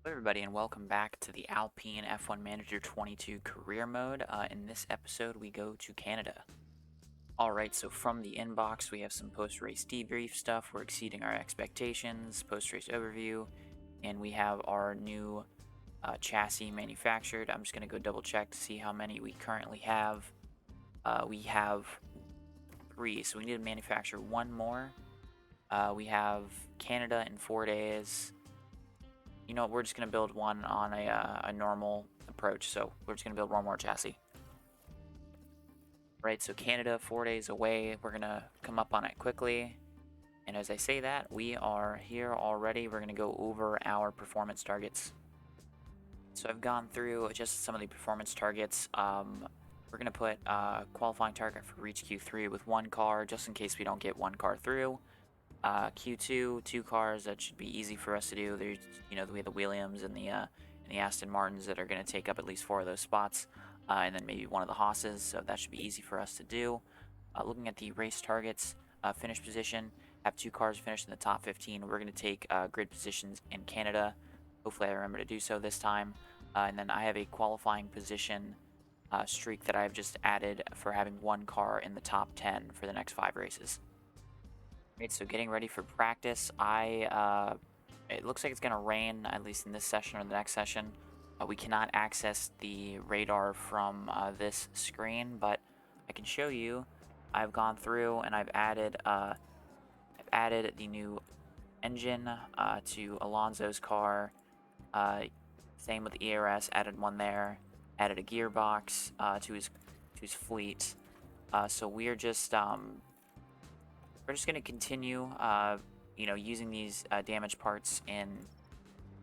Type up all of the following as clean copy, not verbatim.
Hello everybody and welcome back to the Alpine F1 Manager 22 career mode. In this episode we go to Canada. Alright, so from the inbox we have some post-race debrief stuff, we're exceeding our expectations, post-race overview, and we have our new chassis manufactured. I'm just going to go double check to see how many we currently have. We have 3, so we need to manufacture one more. We have Canada in 4 days. You know what, we're just going to build one on a normal approach, so we're just going to build one more chassis. Right, so Canada, 4 days away, we're going to come up on it quickly. And as I say that, we are here already. We're going to go over our performance targets. So I've gone through just some of the performance targets. We're going to put a qualifying target for reach Q3 with one car, just in case we don't get one car through. Q2, 2 cars, that should be easy for us to do. There's, we have the Williams and the Aston Martins that are going to take up at least 4 of those spots, and then maybe one of the Haas's, so that should be easy for us to do. Looking at the race targets, finish position, have 2 cars finished in the top 15. We're going to take grid positions in Canada. Hopefully I remember to do so this time. And then I have a qualifying position streak that I've just added for having 1 car in the top 10 for the next 5 races. Right, so getting ready for practice, it looks like it's going to rain, at least in this session or the next session. We cannot access the radar from this screen, but I can show you. I've gone through and I've added the new engine to Alonso's car. Same with the ERS, added one there. Added a gearbox to his fleet. So we're just going to continue, using these damaged parts in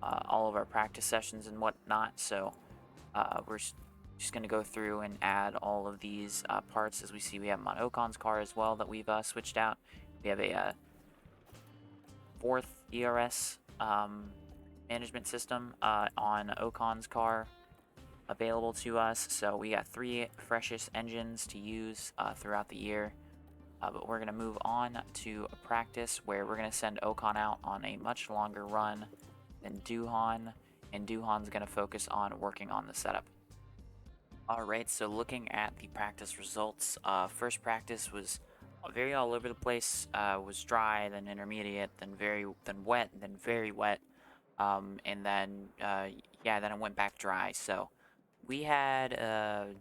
all of our practice sessions and whatnot. So we're just going to go through and add all of these parts. As we see, we have them on Ocon's car as well that we've switched out. We have a 4th ERS management system on Ocon's car available to us. So we got 3 freshest engines to use throughout the year. But we're going to move on to a practice where we're going to send Ocon out on a much longer run than Duhan, and Duhan's going to focus on working on the setup. Alright, so looking at the practice results, first practice was very all over the place. Was dry, then intermediate, then wet, then very wet, and then then it went back dry. So we had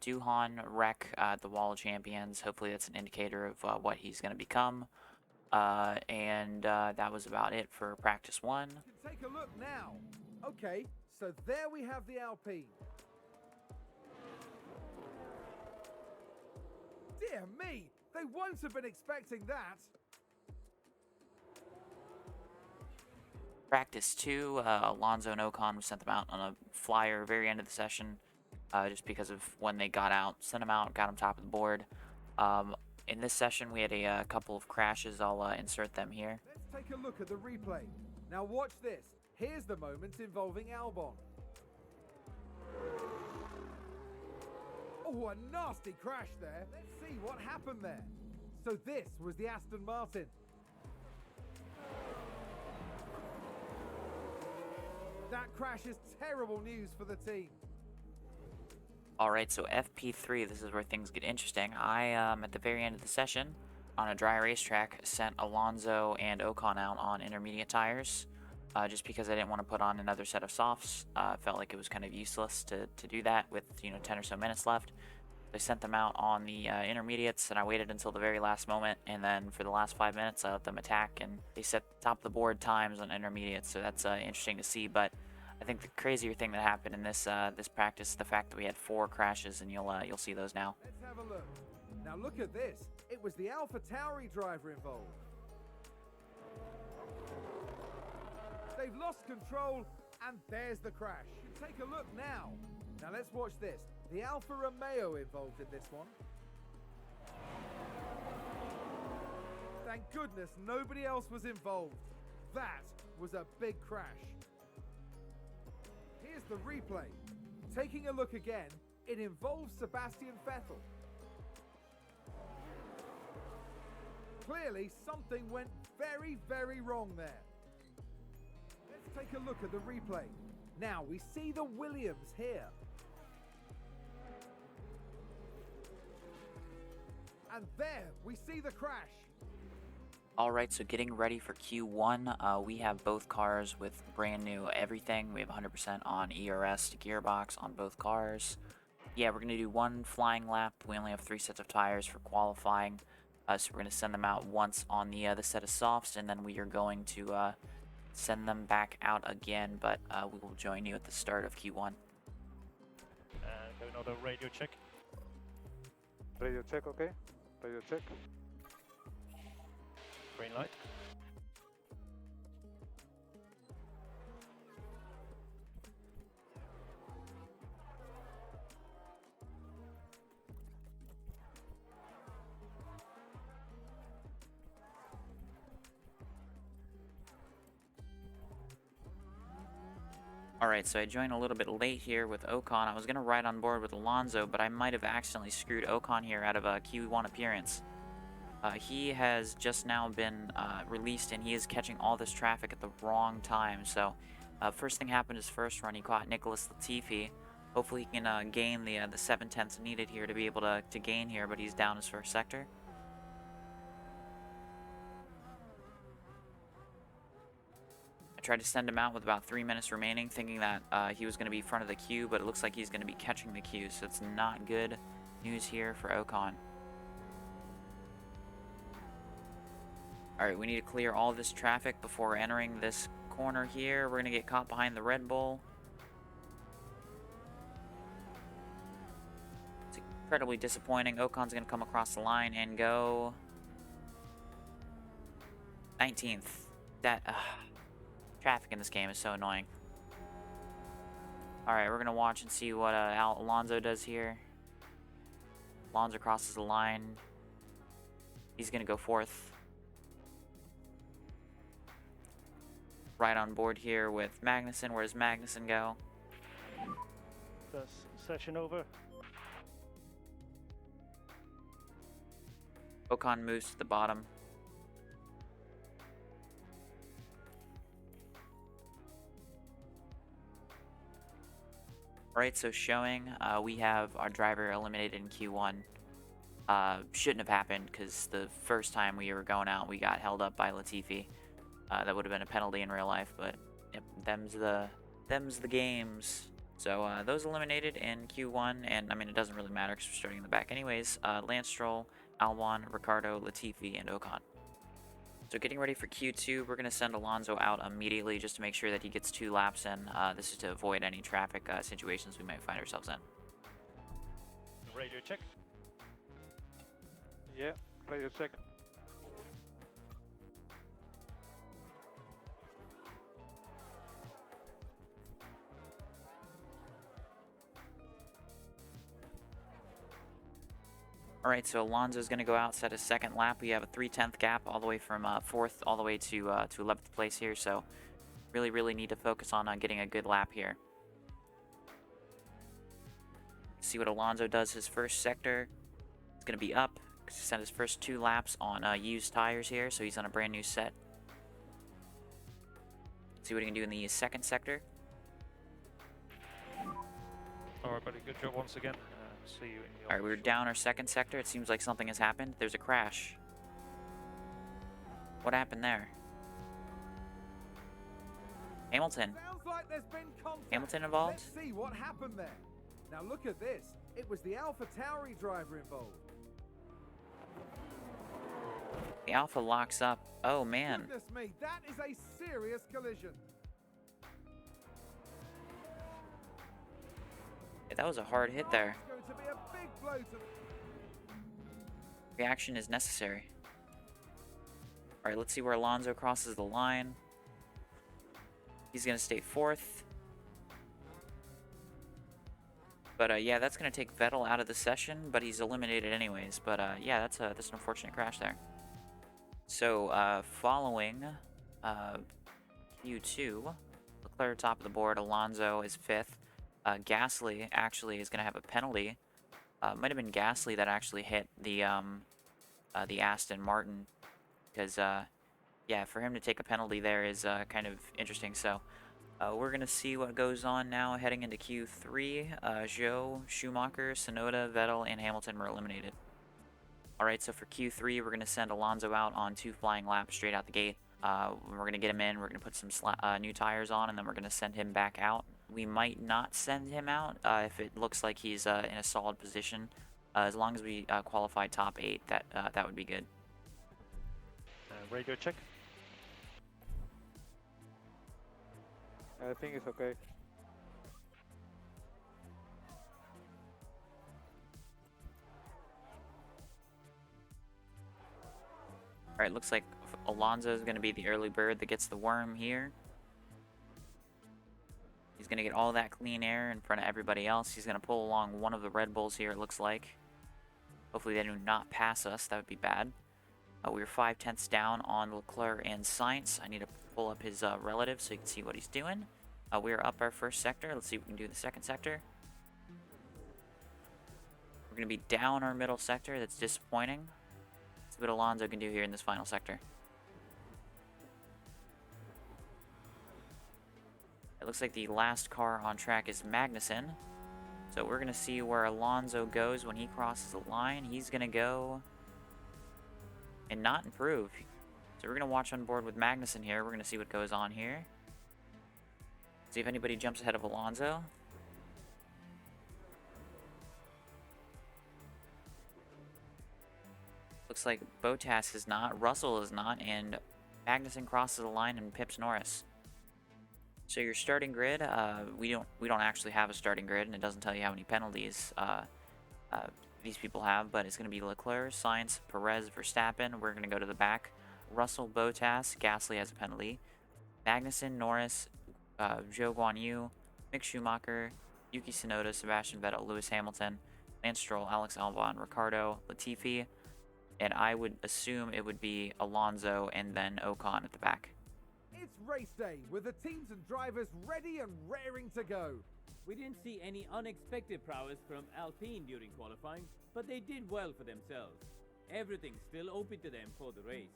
Duhan wreck the Wall of Champions. Hopefully that's an indicator of what he's going to become. And that was about it for practice 1. Take a look now. Okay, so there we have the Alpine. Dear me, they won't have been expecting that. Practice 2, Alonso and Ocon, we sent them out on a flyer very end of the session. Just because of when they got out, sent them out, got them top of the board. In this session, we had a couple of crashes. I'll insert them here. Let's take a look at the replay. Now watch this. Here's the moment involving Albon. Oh, a nasty crash there. Let's see what happened there. So this was the Aston Martin. That crash is terrible news for the team. Alright, so FP3, this is where things get interesting. I, at the very end of the session, on a dry racetrack, sent Alonso and Ocon out on intermediate tires, just because I didn't want to put on another set of softs. Felt like it was kind of useless to do that with, 10 or so minutes left. I sent them out on the intermediates, and I waited until the very last moment, and then for the last 5 minutes, I let them attack, and they set top of the board times on intermediates, so that's interesting to see. But I think the crazier thing that happened in this this practice is the fact that we had 4 crashes, and you'll see those now. Let's have a look. Now look at this. It was the AlphaTauri driver involved. They've lost control, and there's the crash. Take a look now. Now let's watch this. The Alfa Romeo involved in this one. Thank goodness nobody else was involved. That was a big crash. Here's the replay. Taking a look again, it involves Sebastian Vettel. Clearly, something went very, very wrong there. Let's take a look at the replay. Now we see the Williams here. And there we see the crash. Alright, so getting ready for Q1, we have both cars with brand new everything. We have 100% on ERS to gearbox on both cars. Yeah, we're going to do one flying lap. We only have 3 sets of tires for qualifying. So we're going to send them out once on the set of softs, and then we are going to send them back out again, but we will join you at the start of Q1. Do another radio check. Radio check, okay? Radio check. Green light. Alright, so I joined a little bit late here with Ocon. I was going to ride on board with Alonso, but I might have accidentally screwed Ocon here out of a Q1 appearance. He has just now been released, and he is catching all this traffic at the wrong time. So, first thing happened his first run, he caught Nicholas Latifi. Hopefully he can gain the 7/10ths needed here to be able to gain here, but he's down his first sector. I tried to send him out with about 3 minutes remaining, thinking that he was going to be front of the queue, but it looks like he's going to be catching the queue, so it's not good news here for Ocon. Alright, we need to clear all this traffic before entering this corner here. We're going to get caught behind the Red Bull. It's incredibly disappointing. Ocon's going to come across the line and go 19th. That traffic in this game is so annoying. Alright, we're going to watch and see what Alonso does here. Alonso crosses the line. He's going to go 4th. Right on board here with Magnussen. Where does Magnussen go? Does session over? Ocon moves to the bottom. Alright, so showing we have our driver eliminated in Q1. Shouldn't have happened because the first time we were going out we got held up by Latifi. That would have been a penalty in real life, but yep, them's the games. So those eliminated in Q1, and I mean it doesn't really matter because we're starting in the back anyways. Lance Stroll, Albon, Ricardo, Latifi, and Ocon. So getting ready for Q2, we're going to send Alonso out immediately just to make sure that he gets 2 laps in. This is to avoid any traffic situations we might find ourselves in. Radio check. Yeah, radio check. Alright, so Alonso's going to go out, set his second lap. We have a 3/10 gap all the way from 4th all the way to 11th place here, so really need to focus on getting a good lap here. See what Alonso does his first sector. It's going to be up, because he sent his first 2 laps on used tires here, so he's on a brand new set. See what he can do in the second sector. Alright, buddy, good job once again. See you in the Alright, we're down our second sector. It seems like something has happened. There's a crash. What happened there? Hamilton. Sounds like there's been contact. Hamilton involved? Let's see what happened there. Now look at this. It was the Alpha Tauri driver involved. The Alpha locks up. Oh, man. Goodness me, that is a serious collision. Yeah, that was a hard hit there. It's going to be a big blow to Reaction is necessary. Alright, let's see where Alonso crosses the line. He's going to stay 4th. But yeah, that's going to take Vettel out of the session, but he's eliminated anyways. But yeah, that's an unfortunate crash there. So following Q2, Leclerc top of the board, Alonso is 5th. Gasly actually is going to have a penalty. Might have been Gasly that actually hit the Aston Martin, because yeah, for him to take a penalty there is kind of interesting. So We're going to see what goes on now heading into Q3. Zhou, Schumacher, Tsunoda, Vettel, and Hamilton were eliminated. Alright, so for Q3, we're going to send Alonso out on 2 flying laps straight out the gate. We're going to get him in, we're going to put some new tires on, and then we're going to send him back out. We might not send him out if it looks like he's in a solid position. As long as we qualify top 8, that would be good. Radio check. I think it's okay. Alright, looks like Alonso is going to be the early bird that gets the worm here. He's going to get all that clean air in front of everybody else. He's going to pull along one of the Red Bulls here, it looks like. Hopefully they do not pass us. That would be bad. We were 5/10 down on Leclerc and Sainz. I need to pull up his relative so you can see what he's doing. We are up our first sector. Let's see if we can do the second sector. We're going to be down our middle sector. That's disappointing. Let's see what Alonso can do here in this final sector. It looks like the last car on track is Magnussen. So we're going to see where Alonso goes when he crosses the line. He's going to go and not improve. So we're going to watch on board with Magnussen here. We're going to see what goes on here. See if anybody jumps ahead of Alonso. Looks like Bottas is not, Russell is not, and Magnussen crosses the line and pips Norris. So your starting grid, we don't actually have a starting grid, and it doesn't tell you how many penalties these people have, but it's going to be Leclerc, Sainz, Perez, Verstappen. We're going to go to the back. Russell, Bottas, Gasly has a penalty. Magnussen, Norris, Zhou Guanyu, Mick Schumacher, Yuki Tsunoda, Sebastian Vettel, Lewis Hamilton, Lance Stroll, Alex Albon, Ricardo, Latifi, and I would assume it would be Alonso and then Ocon at the back. It's race day with the teams and drivers ready and raring to go. We didn't see any unexpected prowess from Alpine during qualifying, but they did well for themselves. Everything's still open to them for the race.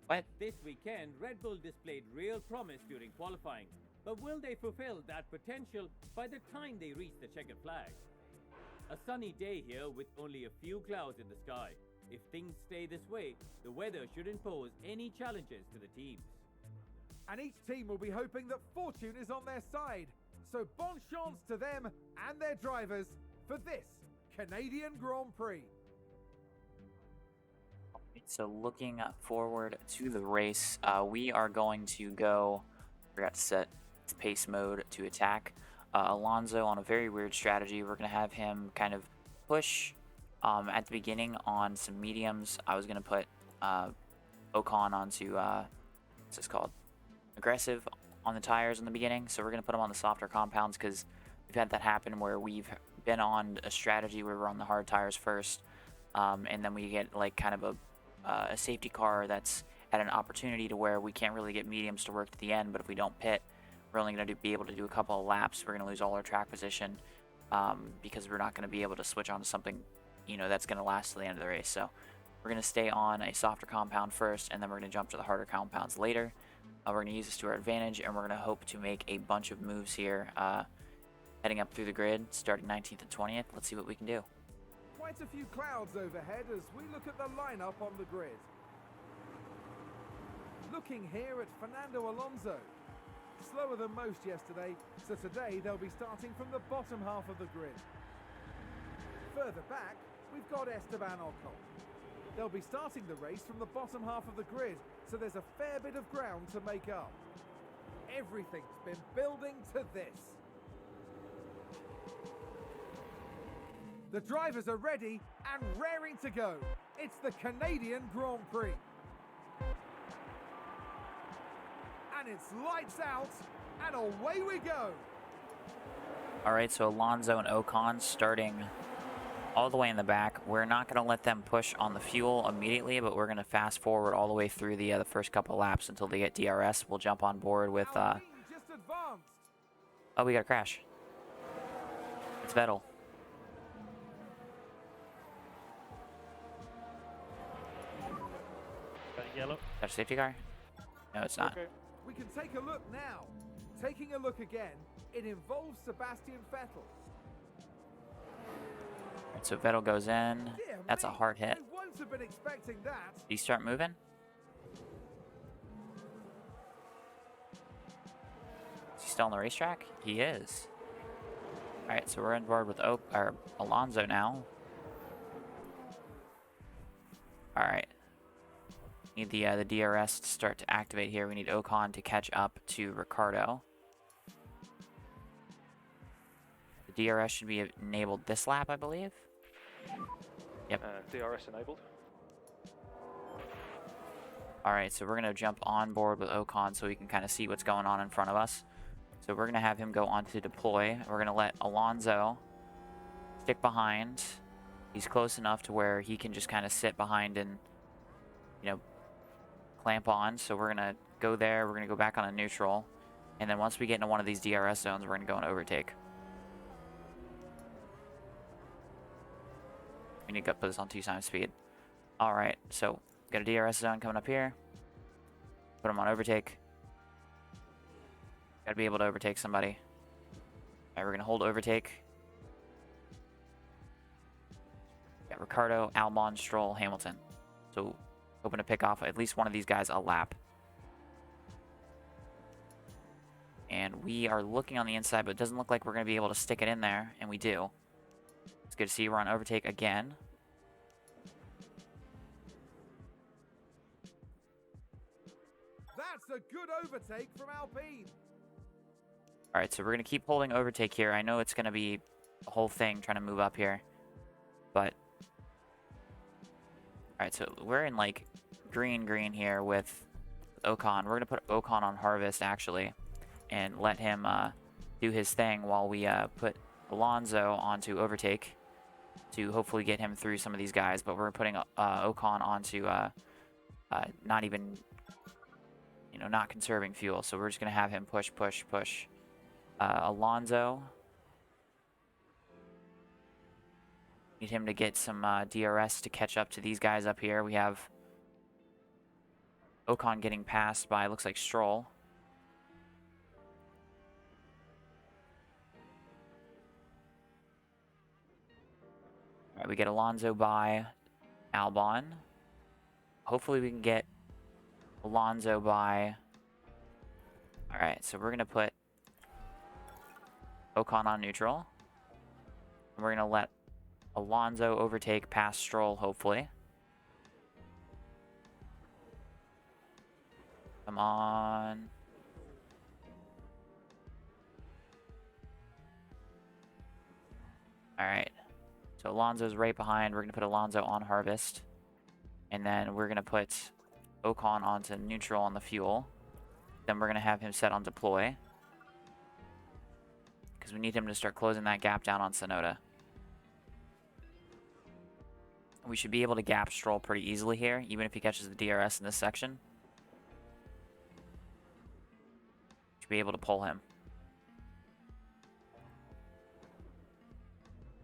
What? This weekend, Red Bull displayed real promise during qualifying, but will they fulfill that potential by the time they reach the checkered flag? A sunny day here with only a few clouds in the sky. If things stay this way, the weather shouldn't pose any challenges to the teams. And each team will be hoping that fortune is on their side. So bon chance to them and their drivers for this Canadian Grand Prix. So looking forward to the race, we are going to go, forgot to set pace mode to attack. Alonso on a very weird strategy. We're going to have him kind of push at the beginning on some mediums. I was going to put Ocon onto, what's this called? Aggressive on the tires in the beginning. So we're going to put him on the softer compounds because we've had that happen where we've been on a strategy where we're on the hard tires first. And then we get like kind of a safety car that's at an opportunity to where we can't really get mediums to work to the end, but if we don't pit, we're only going to be able to do a couple of laps. We're going to lose all our track position because we're not going to be able to switch onto something, you know, that's going to last to the end of the race. So we're going to stay on a softer compound first, and then we're going to jump to the harder compounds later. We're going to use this to our advantage, and we're going to hope to make a bunch of moves here heading up through the grid, starting 19th and 20th. Let's see what we can do. Quite a few clouds overhead as we look at the lineup on the grid. Looking here at Fernando Alonso. Slower than most yesterday, so today they'll be starting from the bottom half of the grid. Further back, we've got Esteban Ocon. They'll be starting the race from the bottom half of the grid, so there's a fair bit of ground to make up. Everything's been building to this. The drivers are ready and raring to go. It's the Canadian Grand Prix. And it's lights out, and away we go. All right, so Alonso and Ocon starting all the way in the back. We're not going to let them push on the fuel immediately, but we're going to fast forward all the way through the first couple laps until they get DRS. We'll jump on board with... Alpine just advanced. Oh, we got a crash. It's Vettel. Yellow. Is that a safety car? No, it's not. Okay. We can take a look now. Taking a look again, it involves Sebastian Vettel. Alright, so Vettel goes in. Dear That's a me, hard hit. I won't have been expecting that. Do you start moving? Is he still on the racetrack? He is. Alright, so we're on board with Alonso now. Alright. Need the DRS to start to activate here. We need Ocon to catch up to Ricardo. The DRS should be enabled this lap, I believe. Yep. DRS enabled. Alright, so we're going to jump on board with Ocon so we can kind of see what's going on in front of us. So we're going to have him go on to deploy. We're going to let Alonso stick behind. He's close enough to where he can just kind of sit behind and, you know, clamp on. So we're going to go there. We're going to go back on a neutral. And then once we get into one of these DRS zones, we're going to go and overtake. We need to put this on 2 times speed. Alright, so got a DRS zone coming up here. Put him on overtake. Gotta be able to overtake somebody. Alright, we're gonna hold overtake. Got Ricardo, Albon, Stroll, Hamilton. So hoping to pick off at least one of these guys a lap. And we are looking on the inside, but it doesn't look like we're gonna be able to stick it in there, and we do. It's good to see we're on overtake again. That's a good overtake from Alpine. Alright, so we're going to keep holding overtake here. I know it's going to be a whole thing trying to move up here. But... Alright, so we're in, like, green here with Ocon. We're going to put Ocon on Harvest, actually. And let him do his thing while we put Alonso onto overtake. To hopefully get him through some of these guys. But we're putting Ocon onto not even... You know, not conserving fuel. So we're just going to have him push. Alonso. Need him to get some DRS to catch up to these guys up here. We have Ocon getting passed by, looks like Stroll. Alright, we get Alonso by Albon. Hopefully we can get Alonso by... Alright, so we're going to put Ocon on neutral. And we're going to let Alonso overtake past Stroll, hopefully. Come on. Alright. So Alonso's right behind. We're going to put Alonso on Harvest. And then we're going to put Ocon onto neutral on the fuel. Then we're going to have him set on deploy. Because we need him to start closing that gap down on Tsunoda. We should be able to gap Stroll pretty easily here, even if he catches the DRS in this section. Should be able to pull him.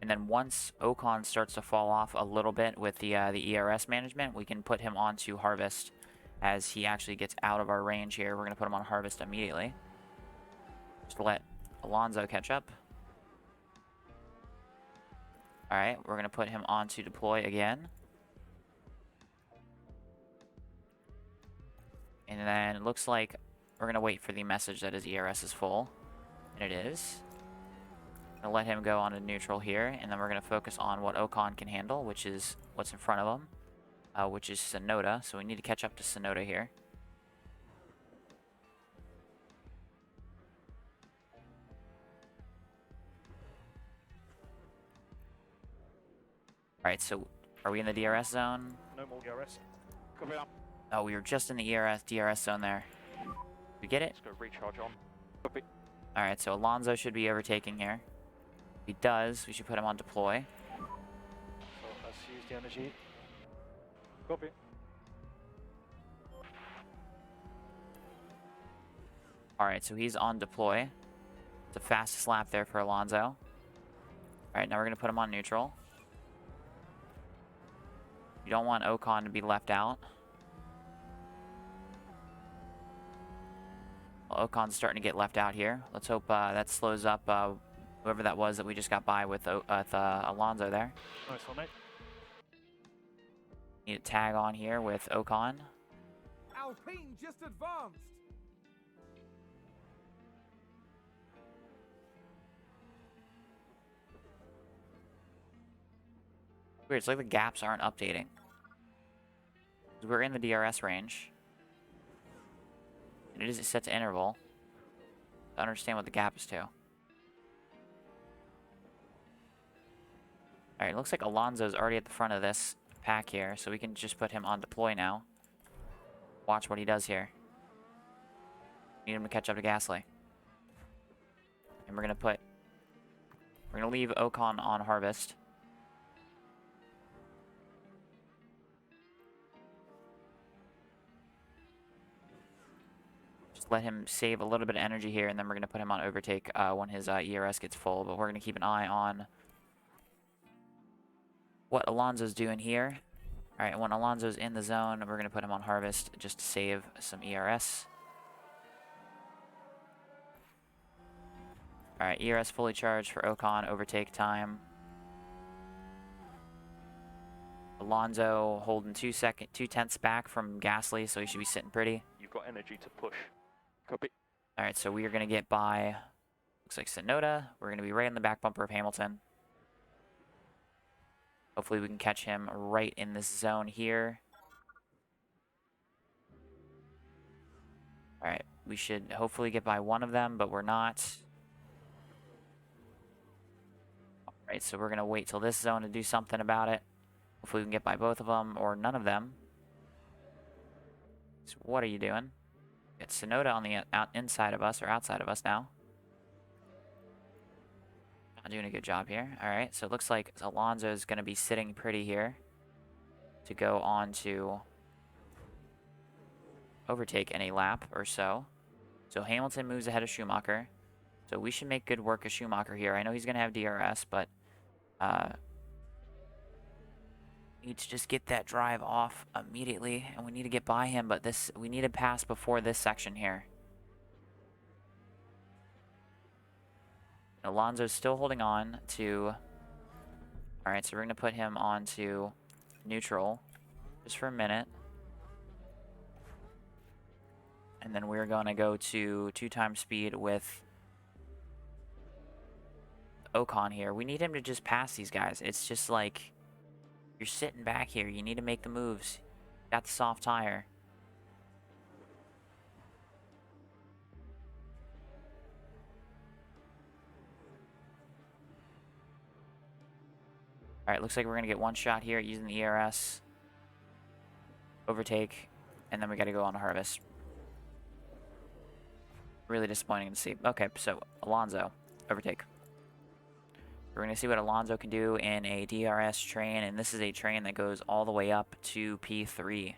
And then once Ocon starts to fall off a little bit with the ERS management, we can put him onto Harvest as he actually gets out of our range here. We're going to put him on Harvest immediately. Just to let Alonso catch up. Alright, we're going to put him onto deploy again. And then it looks like we're going to wait for the message that his ERS is full. And it is. I'm going to let him go on to neutral here. And then we're going to focus on what Ocon can handle, which is what's in front of him. Which is Tsunoda. So we need to catch up to Tsunoda here. Alright, so are we in the DRS zone? No more DRS. Coming up. Oh, we were just in the DRS zone there. Did we get it? Let's go recharge on. Copy. Alright, so Alonso should be overtaking here. If he does, we should put him on deploy. So let's use the energy. Copy. Alright, so he's on deploy. It's the fastest lap there for Alonso. Alright, now we're going to put him on neutral. You don't want Ocon to be left out. Well, Ocon's starting to get left out here. Let's hope that slows up whoever that was that we just got by with Alonso there. Nice one, mate. Need a tag on here with Ocon. Alpine just advanced. Weird, it's like the gaps aren't updating. We're in the DRS range. And it is set to interval. I don't understand what the gap is to. Alright, it looks like Alonso's already at the front of this pack here, so we can just put him on deploy now. Watch what he does here. Need him to catch up to Gasly. And we're gonna leave Ocon on harvest. Just let him save a little bit of energy here, and then we're gonna put him on overtake when his ERS gets full. But we're gonna keep an eye on what Alonso's doing here. Alright, when Alonso's in the zone, we're going to put him on harvest just to save some ERS. Alright, ERS fully charged for Ocon, overtake time. Alonso holding 2/10 back from Gasly, so he should be sitting pretty. You've got energy to push. Copy. Alright, so we are going to get by, looks like Tsunoda. We're going to be right in the back bumper of Hamilton. Hopefully we can catch him right in this zone here. Alright, we should hopefully get by one of them, but we're not. Alright, so we're going to wait till this zone to do something about it. Hopefully we can get by both of them, or none of them. So what are you doing? It's Tsunoda on the inside of us, or outside of us now. Not doing a good job here. Alright, so it looks like Alonso is going to be sitting pretty here to go on to overtake any lap or so. So Hamilton moves ahead of Schumacher. So we should make good work of Schumacher here. I know he's going to have DRS, but need to just get that drive off immediately, and we need to get by him, but we need to pass before this section here. Alonso's still holding on to... Alright, so we're going to put him onto neutral just for a minute. And then we're going to go to 2x speed with Ocon here. We need him to just pass these guys. It's just like, you're sitting back here. You need to make the moves. Got the soft tire. Alright, looks like we're going to get one shot here using the ERS. Overtake. And then we got to go on to harvest. Really disappointing to see. Okay, so Alonso. Overtake. We're going to see what Alonso can do in a DRS train. And this is a train that goes all the way up to P3.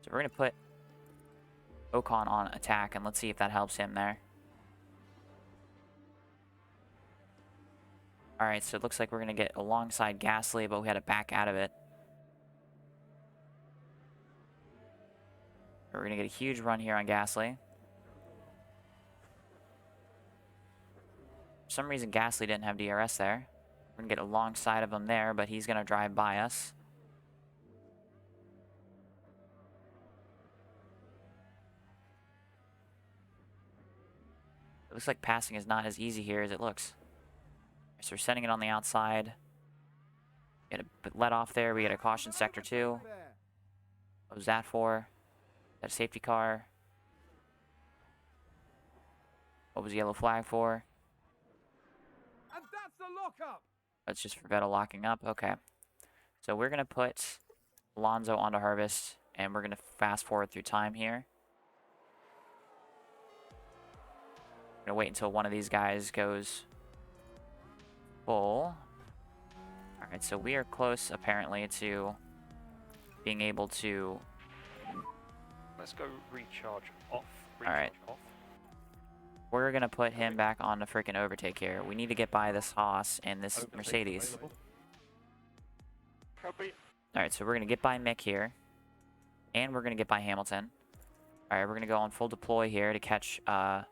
So we're going to put Ocon on attack. And let's see if that helps him there. Alright, so it looks like we're going to get alongside Gasly, but we had to back out of it. We're going to get a huge run here on Gasly. For some reason, Gasly didn't have DRS there. We're going to get alongside of him there, but he's going to drive by us. It looks like passing is not as easy here as it looks. So we're sending it on the outside. Get a let off there. We get a caution sector 2. What was that for? Is that a safety car? What was the yellow flag for? And that's the lockup. That's just for Vettel locking up. Okay. So we're going to put Alonso onto harvest, and we're going to fast forward through time here. We're going to wait until one of these guys goes full. Alright, so we are close, apparently, to being able to... Let's go recharge off. Alright. Off. We're going to put him back on the freaking overtake here. We need to get by this Haas and this Overtake Mercedes. available. Copy. Alright, so we're going to get by Mick here. And we're going to get by Hamilton. Alright, we're going to go on full deploy here to catch, looks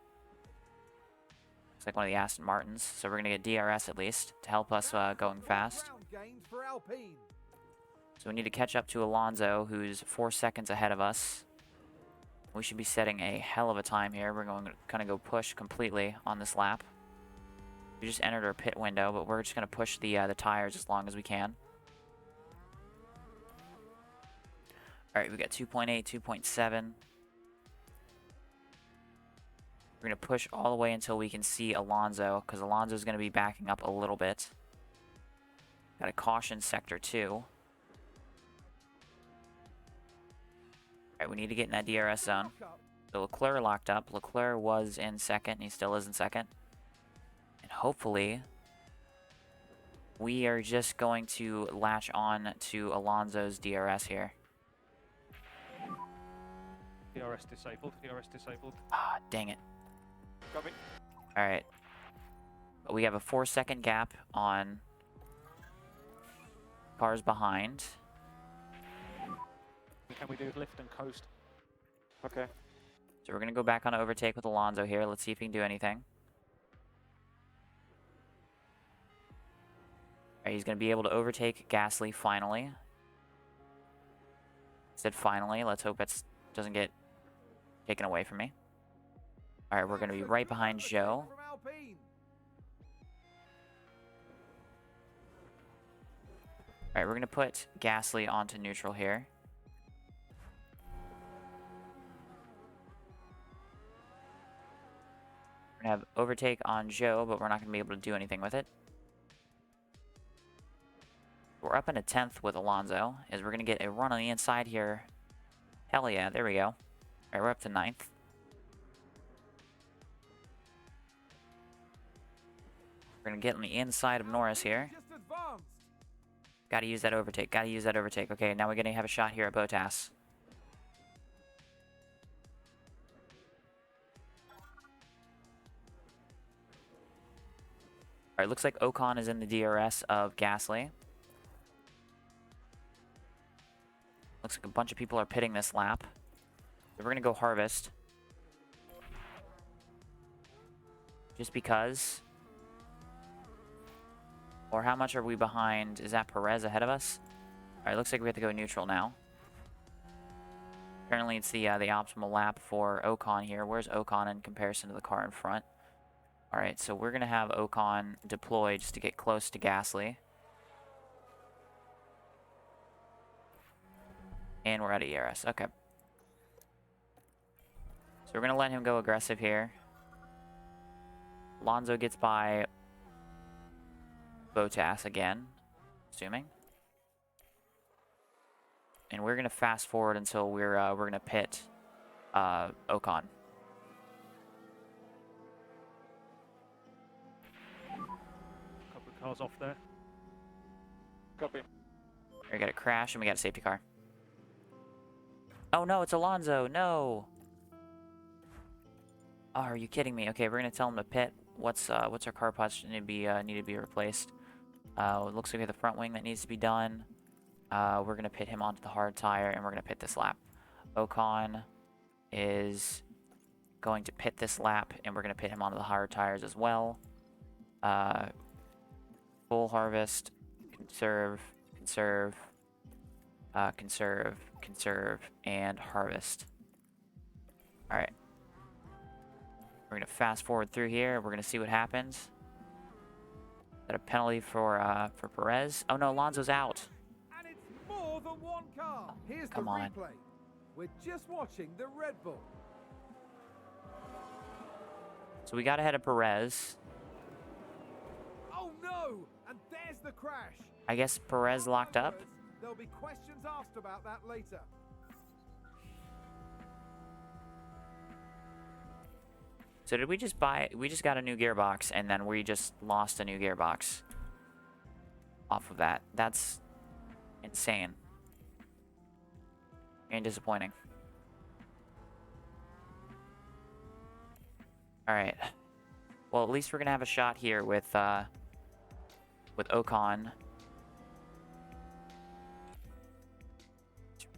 like one of the Aston Martins. So we're going to get DRS at least to help us going fast. Ground gains for Alpine. So we need to catch up to Alonso, who's 4 seconds ahead of us. We should be setting a hell of a time here. We're going to kind of go push completely on this lap. We just entered our pit window, but we're just going to push the tires as long as we can. Alright, we got 2.8, 2.7. We're going to push all the way until we can see Alonso, because Alonso's going to be backing up a little bit. Got a caution sector 2. Alright, we need to get in that DRS zone. So Leclerc locked up. Leclerc was in second, and he still is in second. And hopefully, we are just going to latch on to Alonso's DRS here. DRS disabled. DRS disabled. Ah, dang it. Copy. Alright. We have a 4-second gap on cars behind. Can we do lift and coast? Okay. So we're going to go back on overtake with Alonso here. Let's see if he can do anything. Alright, he's going to be able to overtake Gasly finally. Said finally. Let's hope it doesn't get taken away from me. Alright, we're going to be right behind Joe. From Alpine. Alright, we're going to put Gasly onto neutral here. We're going to have overtake on Joe, but we're not going to be able to do anything with it. We're up in a 10th with Alonso, as we're going to get a run on the inside here. Hell yeah, there we go. Alright, we're up to 9th. We're going to get on the inside of Norris here. Just advanced. Gotta use that overtake, gotta use that overtake. Okay, now we're going to have a shot here at Bottas. Alright, looks like Ocon is in the DRS of Gasly. Looks like a bunch of people are pitting this lap. So we're going to go harvest. Just because. Or how much are we behind? Is that Perez ahead of us? Alright, looks like we have to go neutral now. Apparently it's the optimal lap for Ocon here. Where's Ocon in comparison to the car in front? Alright, so we're going to have Ocon deploy just to get close to Gasly. And we're out of ERS. Okay. So we're going to let him go aggressive here. Alonso gets by Bottas again, assuming. And we're going to fast forward until we're going to pit Ocon. Couple of cars off there. Copy. We got a crash and we got a safety car. Oh no, it's Alonso. No. Oh, are you kidding me? Okay, we're gonna tell him to pit. What's our car parts need to be replaced? It looks like we have the front wing that needs to be done. We're gonna pit him onto the hard tire and we're gonna pit this lap. Ocon is going to pit this lap and we're gonna pit him onto the hard tires as well. Full harvest, conserve, conserve, conserve, conserve, and harvest. Alright. We're going to fast forward through here. We're going to see what happens. Is that a penalty for Perez? Oh no, Alonso's out. And it's more than one car. Here's Come the on. replay. We're just watching the Red Bull. So we got ahead of Perez. Oh no! And there's the crash. I guess Perez locked up. There'll be questions asked about that later. So did we just got a new gearbox and then we just lost a new gearbox off of that. That's insane. And disappointing. Alright. Well, at least we're gonna have a shot here with Ocon.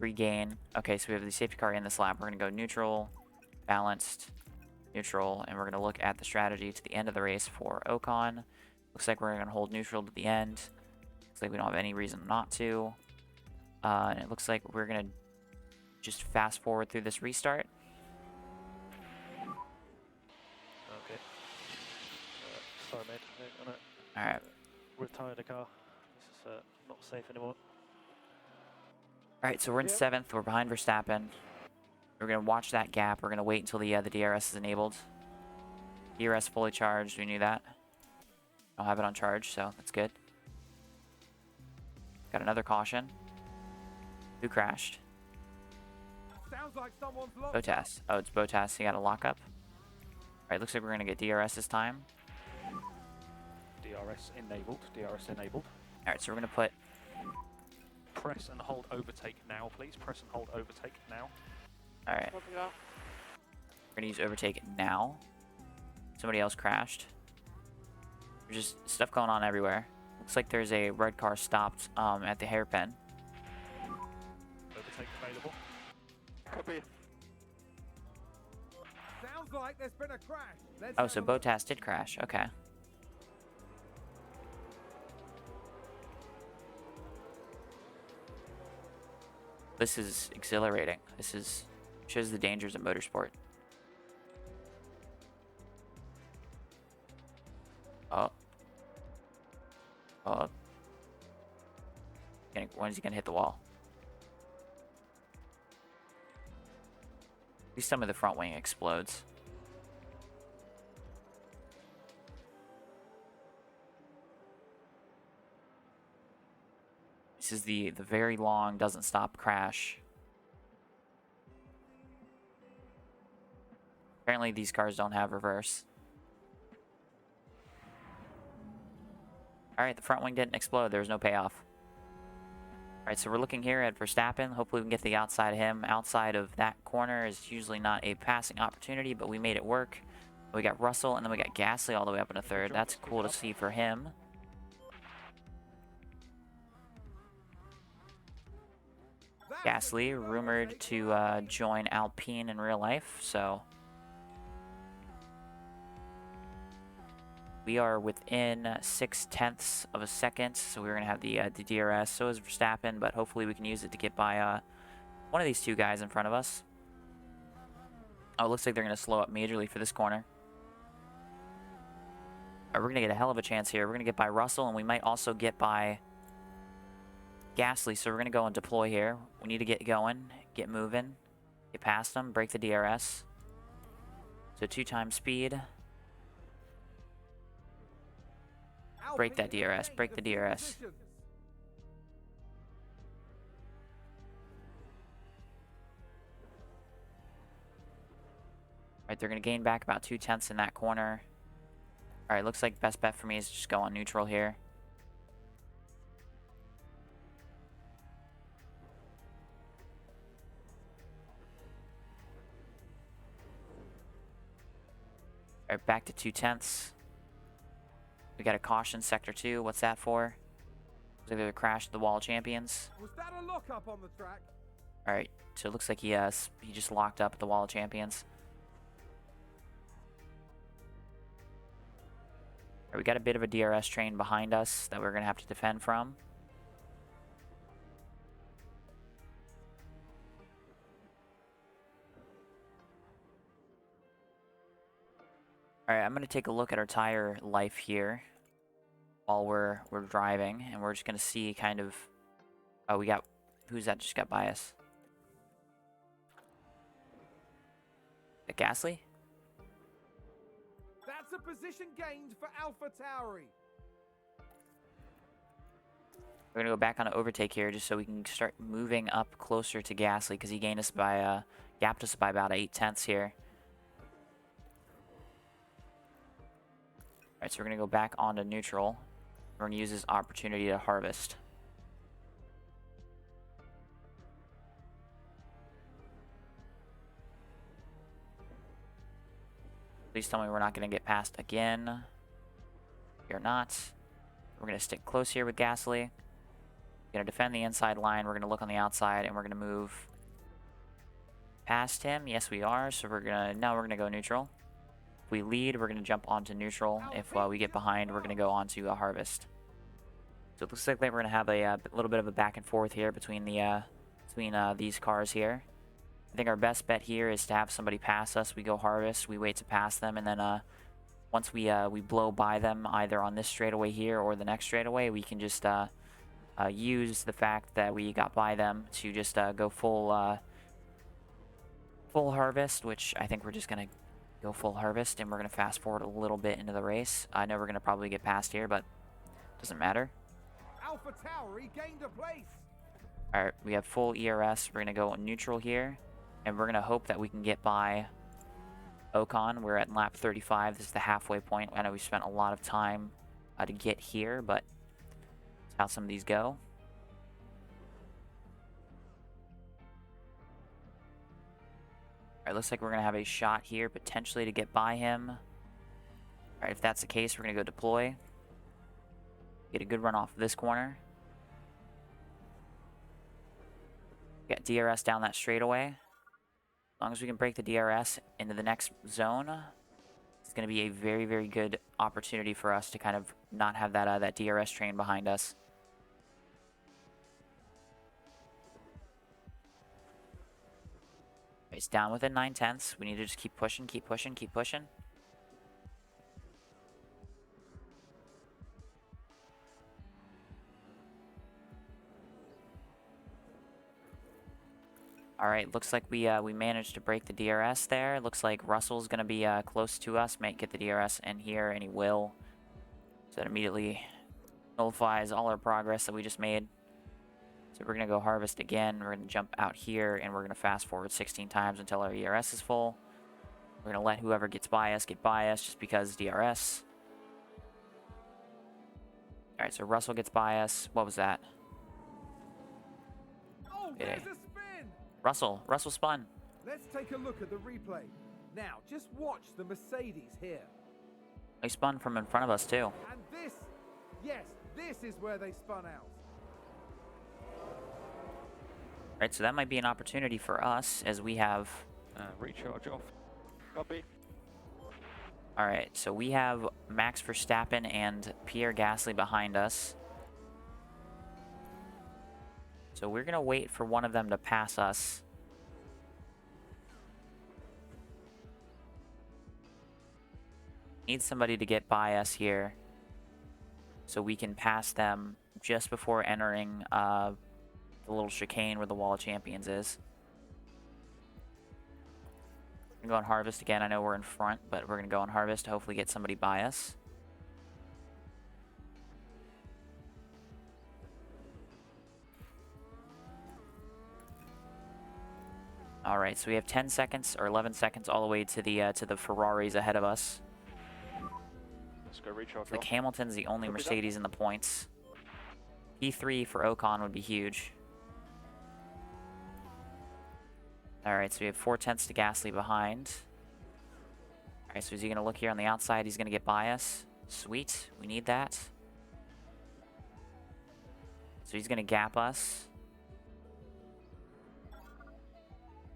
regain. Okay, so we have the safety car in this lap. We're going to go neutral, balanced, neutral, and we're going to look at the strategy to the end of the race for Ocon. Looks like we're going to hold neutral to the end. Looks like we don't have any reason not to. And it looks like we're going to just fast forward through this restart. Okay. Sorry, mate. I'm gonna Alright. retire the car. This is not safe anymore. Alright, so we're in 7th. We're behind Verstappen. We're going to watch that gap. We're going to wait until the DRS is enabled. DRS fully charged. We knew that. I'll have it on charge, so that's good. Got another caution. Who crashed? Sounds like someone's locked. Bottas. Oh, it's Bottas. He got a lockup. Alright, looks like we're going to get DRS this time. DRS enabled. DRS enabled. Alright, so we're going to put... Press and hold overtake now, please. Press and hold overtake now. Alright. We're going to use overtake now. Somebody else crashed. There's just stuff going on everywhere. Looks like there's a red car stopped at the hairpin. Overtake available. Copy. Sounds like there's been a crash. Let's Oh, have so a look. Bottas did crash. Okay. This is exhilarating. This is shows the dangers of motorsport. Oh. Oh. When is he gonna hit the wall? At least some of the front wing explodes. This is the very long doesn't stop crash. Apparently these cars don't have reverse. Alright, the front wing didn't explode. There was no payoff. Alright, so we're looking here at Verstappen. Hopefully we can get the outside of him. Outside of that corner is usually not a passing opportunity, but we made it work. We got Russell, and then we got Gasly all the way up in a third. That's cool to see for him. Gasly, rumored to join Alpine in real life, so... We are within 0.6 of a second, so we're going to have the DRS. So is Verstappen, but hopefully we can use it to get by one of these two guys in front of us. Oh, it looks like they're going to slow up majorly for this corner. We're going to get a hell of a chance here. We're going to get by Russell, and we might also get by Gasly. So we're going to go and deploy here. We need to get going, get moving, get past them, break the DRS. So 2x speed. Break that DRS. Break the DRS. Alright, they're going to gain back about 0.2 in that corner. Alright, looks like best bet for me is just go on neutral here. Alright, back to 0.2. We got a caution, sector 2. What's that for? Looks like there's a crash to the wall of champions. Was that a lockup on the track? Alright, so it looks like he just locked up at the wall of champions. Alright, we got a bit of a DRS train behind us that we're going to have to defend from. Alright, I'm going to take a look at our tire life here while we're driving, and we're just going to see kind of... Oh, we got... Who's that just got by us? A Gasly? That's a position gained for AlphaTauri. We're going to go back on an overtake here just so we can start moving up closer to Gasly, because he gained us by... gapped us by about 0.8 here. Alright, so we're going to go back onto neutral. We're going to use this opportunity to harvest. Please tell me we're not going to get past again. You're not. We're going to stick close here with Gasly. Gonna defend the inside line. We're gonna look on the outside, and we're gonna move past him. Yes, we are. So we're gonna go neutral. If we lead, we're gonna jump onto neutral. If we get behind, we're gonna go onto a harvest. So it looks like we're gonna have a little bit of a back and forth here between these cars here. I think our best bet here is to have somebody pass us. We go harvest. We wait to pass them, and then once we blow by them either on this straightaway here or the next straightaway, we can just use the fact that we got by them to just go full harvest, which I think we're just gonna go full harvest, and we're gonna fast forward a little bit into the race. I know we're gonna probably get past here, but doesn't matter. Alpha Tower regained a place. All right, we have full ERS. We're gonna go neutral here, and we're gonna hope that we can get by Ocon. We're at lap 35. This is the halfway point. I know we spent a lot of time to get here, but that's how some of these go. Alright, looks like we're going to have a shot here, potentially, to get by him. Alright, if that's the case, we're going to go deploy. Get a good run off of this corner. Get DRS down that straightaway. As long as we can break the DRS into the next zone, it's going to be a very, very good opportunity for us to kind of not have that DRS train behind us. It's down within 9/10. We need to just keep pushing, keep pushing, keep pushing. All right, looks like we managed to break the DRS there. Looks like Russell's going to be close to us, might get the DRS in here, and he will. So that immediately nullifies all our progress that we just made. So we're going to go harvest again. We're going to jump out here, and we're going to fast forward 16 times until our ERS is full. We're going to let whoever gets by us get by us just because DRS. All right, so Russell gets by us. What was that? Oh, there's a spin. Russell spun. Let's take a look at the replay. Now, just watch the Mercedes here. He spun from in front of us, too. And this, yes, this is where they spun out. Alright, so that might be an opportunity for us as we have... recharge off. Copy. Alright, so we have Max Verstappen and Pierre Gasly behind us. So we're going to wait for one of them to pass us. Need somebody to get by us here so we can pass them just before entering the little chicane where the Wall of Champions is. We're going to go on Harvest again. I know we're in front, but we're going to go on Harvest to hopefully get somebody by us. All right, so we have 10 seconds or 11 seconds all the way to the Ferraris ahead of us. Let's go recharge Like off. Hamilton's the only Mercedes in the points. P3 for Ocon would be huge. Alright, so we have 4/10 to Gasly behind. Alright, so is he going to look here on the outside? He's going to get by us. Sweet, we need that. So he's going to gap us.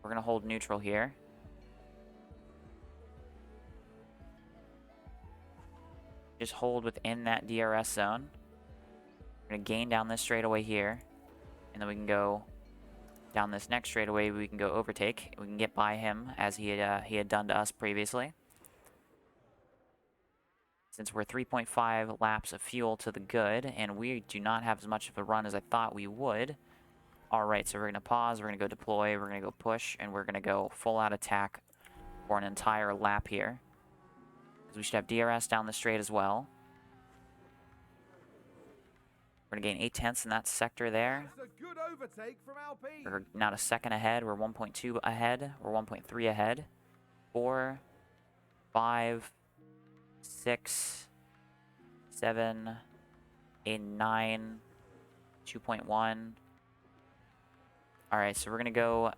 We're going to hold neutral here. Just hold within that DRS zone. We're going to gain down this straightaway here. And then we can go down this next straightaway. We can go overtake. We can get by him as he had done to us previously. Since we're 3.5 laps of fuel to the good, and we do not have as much of a run as I thought we would. Alright, so we're going to pause, we're going to go deploy, we're going to go push, and we're going to go full out attack for an entire lap here. Because we should have DRS down the straight as well. We're going to gain 8/10 in that sector there. That's a good overtake from Alpine. We're not a second ahead, we're 1.2 ahead, we're 1.3 ahead. 4, 5, 6, 7, 8, 9, 2.1. Alright, so we're going to go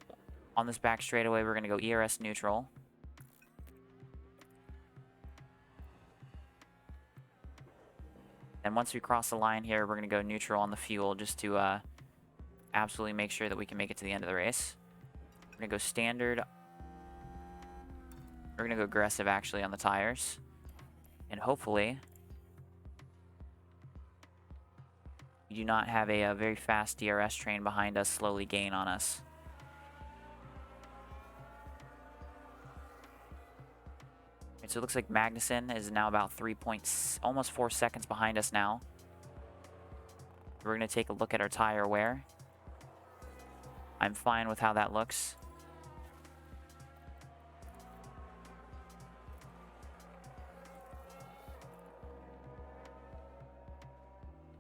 on this back straightaway, we're going to go ERS neutral. And once we cross the line here, we're going to go neutral on the fuel just to absolutely make sure that we can make it to the end of the race. We're going to go standard. We're going to go aggressive, actually, on the tires. And hopefully, we do not have a very fast DRS train behind us slowly gain on us. So it looks like Magnussen is now about almost 4 seconds behind us now. We're going to take a look at our tire wear. I'm fine with how that looks.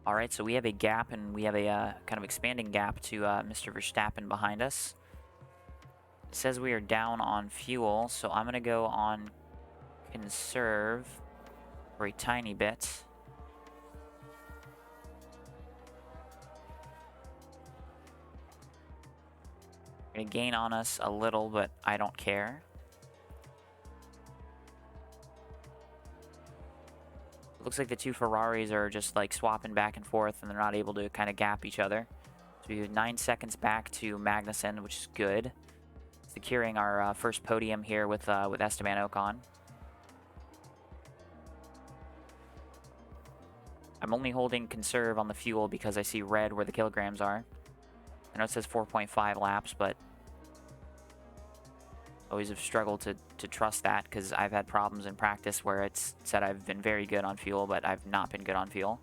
All right, so we have a gap, and we have a kind of expanding gap to Mr. Verstappen behind us. It says we are down on fuel, so I'm going to go on conserve for a tiny bit. Going to gain on us a little, but I don't care. It looks like the two Ferraris are just like swapping back and forth, and they're not able to kind of gap each other. So we have 9 seconds back to Magnussen, which is good. Securing our first podium here with Esteban Ocon. I'm only holding conserve on the fuel because I see red where the kilograms are. I know it says 4.5 laps, but always have struggled to trust that because I've had problems in practice where it's said I've been very good on fuel, but I've not been good on fuel.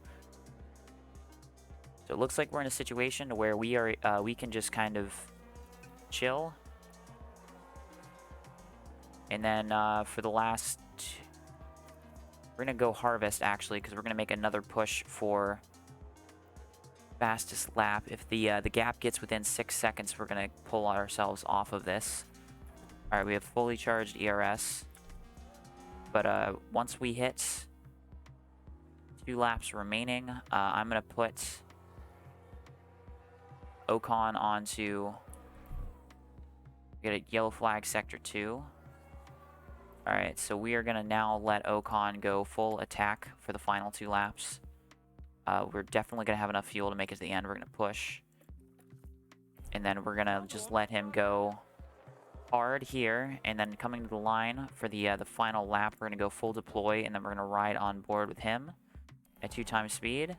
So it looks like we're in a situation where we can just kind of chill. And then for the last... We're going to go harvest, actually, because we're going to make another push for fastest lap. If the gap gets within 6 seconds, we're going to pull ourselves off of this. All right, we have fully charged ERS. But once we hit 2 laps remaining, I'm going to put Ocon onto... Get a yellow flag sector 2. Alright, so we are going to now let Ocon go full attack for the final 2 laps. We're definitely going to have enough fuel to make it to the end. We're going to push. And then we're going to just let him go hard here. And then coming to the line for the final lap, we're going to go full deploy. And then we're going to ride on board with him at 2 times speed.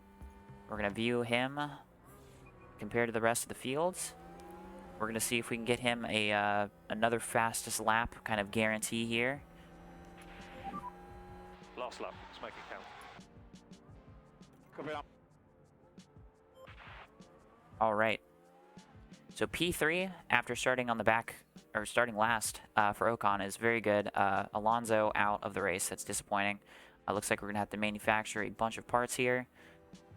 We're going to view him compared to the rest of the fields. We're going to see if we can get him another fastest lap kind of guarantee here. Last lap, let's make it count. Copy up. All right. So P3, after starting on the back, or starting last for Ocon, is very good. Alonso out of the race. That's disappointing. Looks like we're going to have to manufacture a bunch of parts here.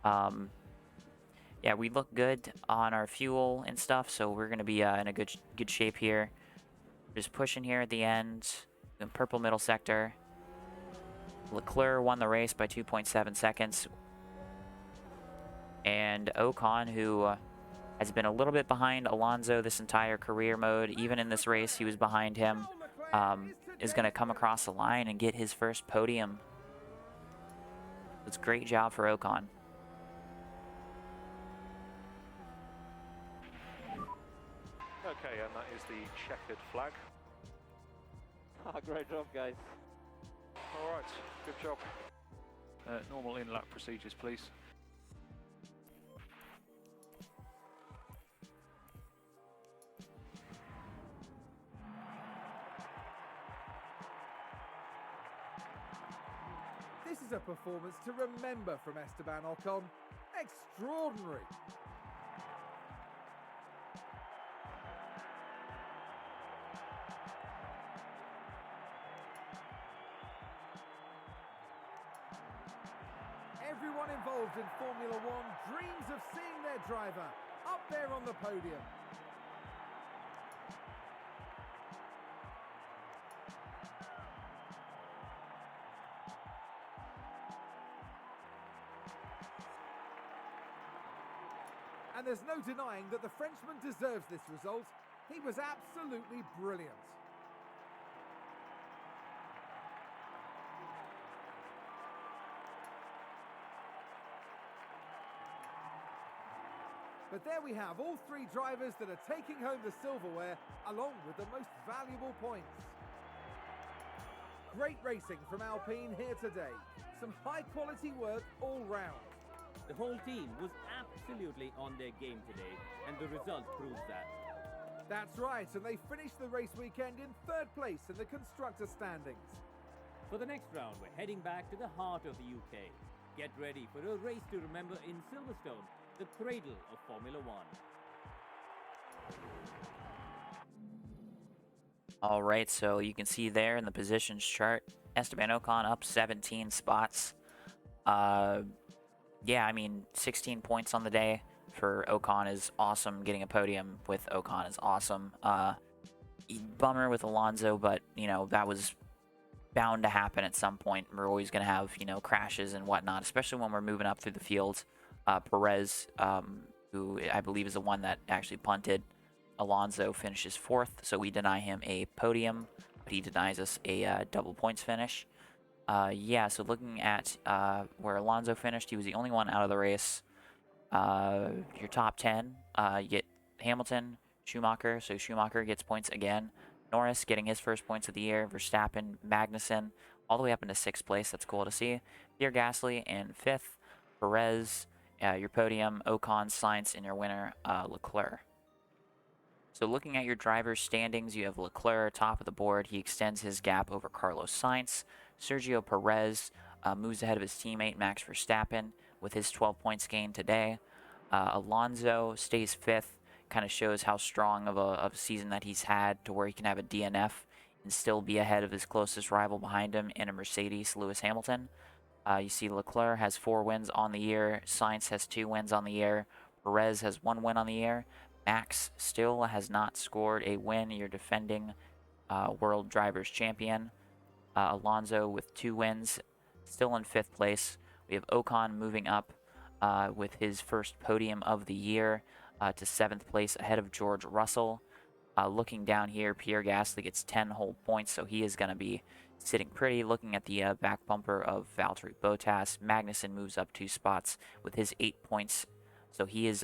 Yeah, we look good on our fuel and stuff, so we're going to be in a good shape here. Just pushing here at the end. In purple middle sector. Leclerc won the race by 2.7 seconds. And Ocon, who has been a little bit behind Alonso this entire career mode, even in this race he was behind him, is going to come across the line and get his first podium. It's a great job for Ocon. Okay, and that is the checkered flag. Great job, guys. All right, good job. Normal in-lap procedures, please. This is a performance to remember from Esteban Ocon. Extraordinary. Everyone involved in Formula One dreams of seeing their driver up there on the podium. And there's no denying that the Frenchman deserves this result. He was absolutely brilliant. But there we have all three drivers that are taking home the silverware, along with the most valuable points. Great racing from Alpine here today. Some high-quality work all round. The whole team was absolutely on their game today, and the result proves that. That's right, and they finished the race weekend in third place in the constructor standings. For the next round, we're heading back to the heart of the UK. Get ready for a race to remember in Silverstone, the cradle of Formula One. All right, so you can see there in the positions chart, Esteban Ocon up 17 spots. Yeah, I mean, 16 points on the day for Ocon is awesome. Getting a podium with Ocon is awesome. Bummer with Alonso, but, you know, that was bound to happen at some point. We're always going to have, you know, crashes and whatnot, especially when we're moving up through the field. Perez, who I believe is the one that actually punted Alonso, finishes 4th, so we deny him a podium, but he denies us a double points finish. Yeah, so looking at where Alonso finished, he was the only one out of the race. Your top 10, you get Hamilton, Schumacher, so Schumacher gets points again. Norris getting his first points of the year. Verstappen, Magnussen, all the way up into 6th place. That's cool to see. Pierre Gasly in 5th. Perez, your podium. Ocon, Sainz, and your winner, Leclerc. So looking at your driver's standings, you have Leclerc top of the board. He extends his gap over Carlos Sainz. Sergio Perez moves ahead of his teammate Max Verstappen with his 12 points gained today. Alonso stays 5th. Kind of shows how strong of a season that he's had to where he can have a DNF and still be ahead of his closest rival behind him in a Mercedes, Lewis Hamilton. You see Leclerc has 4 wins on the year. Sainz has 2 wins on the year. Perez has 1 win on the year. Max still has not scored a win. Your defending World Drivers Champion. Alonso with 2 wins, still in 5th place. We have Ocon moving up with his first podium of the year to 7th place ahead of George Russell. Looking down here, Pierre Gasly gets 10 whole points, so he is going to be sitting pretty. Looking at the back bumper of Valtteri Bottas, Magnussen moves up 2 spots with his 8 points, so he is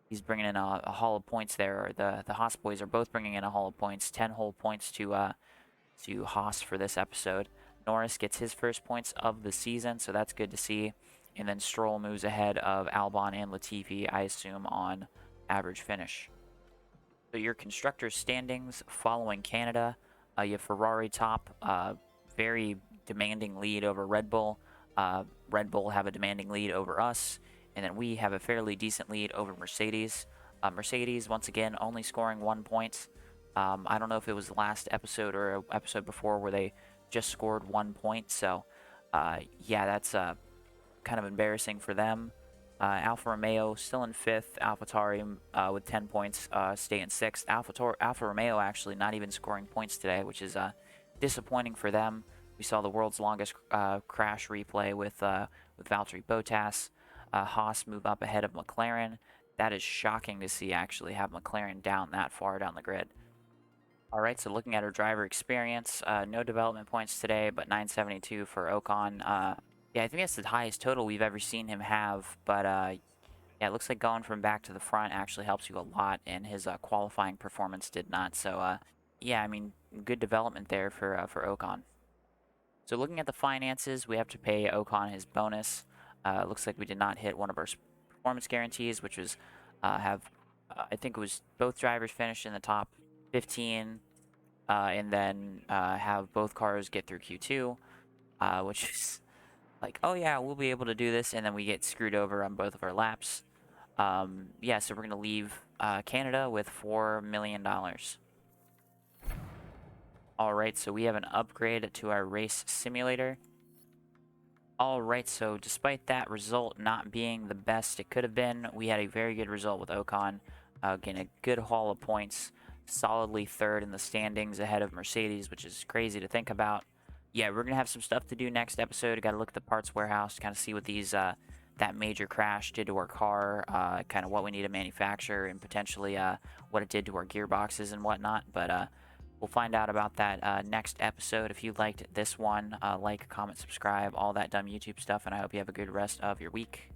he's bringing in a haul of points there. Or the Haas boys are both bringing in a haul of points, 10 whole points to Haas for this episode. Norris gets his first points of the season, so that's good to see. And then Stroll moves ahead of Albon and Latifi, I assume, on average finish. So your constructors' standings following Canada, you have Ferrari top, very demanding lead over Red Bull. Red Bull have a demanding lead over us, and then we have a fairly decent lead over Mercedes. Mercedes, once again, only scoring 1 point. I don't know if it was the last episode or an episode before where they just scored 1 point, so yeah, that's kind of embarrassing for them. Alfa Romeo still in 5th. AlphaTauri with 10 points stay in 6th. Alfa Romeo actually not even scoring points today, which is disappointing for them. We saw the world's longest crash replay with Valtteri Bottas. Haas move up ahead of McLaren. That is shocking to see, actually, have McLaren down that far down the grid. All right, so looking at our driver experience, no development points today, but 972 for Ocon. Yeah, I think that's the highest total we've ever seen him have, but yeah, it looks like going from back to the front actually helps you a lot, and his qualifying performance did not. So yeah, I mean, good development there for Ocon. So looking at the finances, we have to pay Ocon his bonus. Looks like we did not hit one of our performance guarantees, which was I think it was both drivers finish in the top 15, and then have both cars get through Q2, which is like, oh yeah, we'll be able to do this, and then we get screwed over on both of our laps. Yeah, so we're going to leave Canada with $4 million. Alright, so we have an upgrade to our race simulator. Alright, so despite that result not being the best it could have been, we had a very good result with Ocon. Getting a good haul of points. Solidly 3rd in the standings ahead of Mercedes, which is crazy to think about. Yeah, we're going to have some stuff to do next episode. Got to look at the parts warehouse to kind of see what these that major crash did to our car, kind of what we need to manufacture, and potentially what it did to our gearboxes and whatnot. But we'll find out about that next episode. If you liked this one, like, comment, subscribe, all that dumb YouTube stuff, and I hope you have a good rest of your week.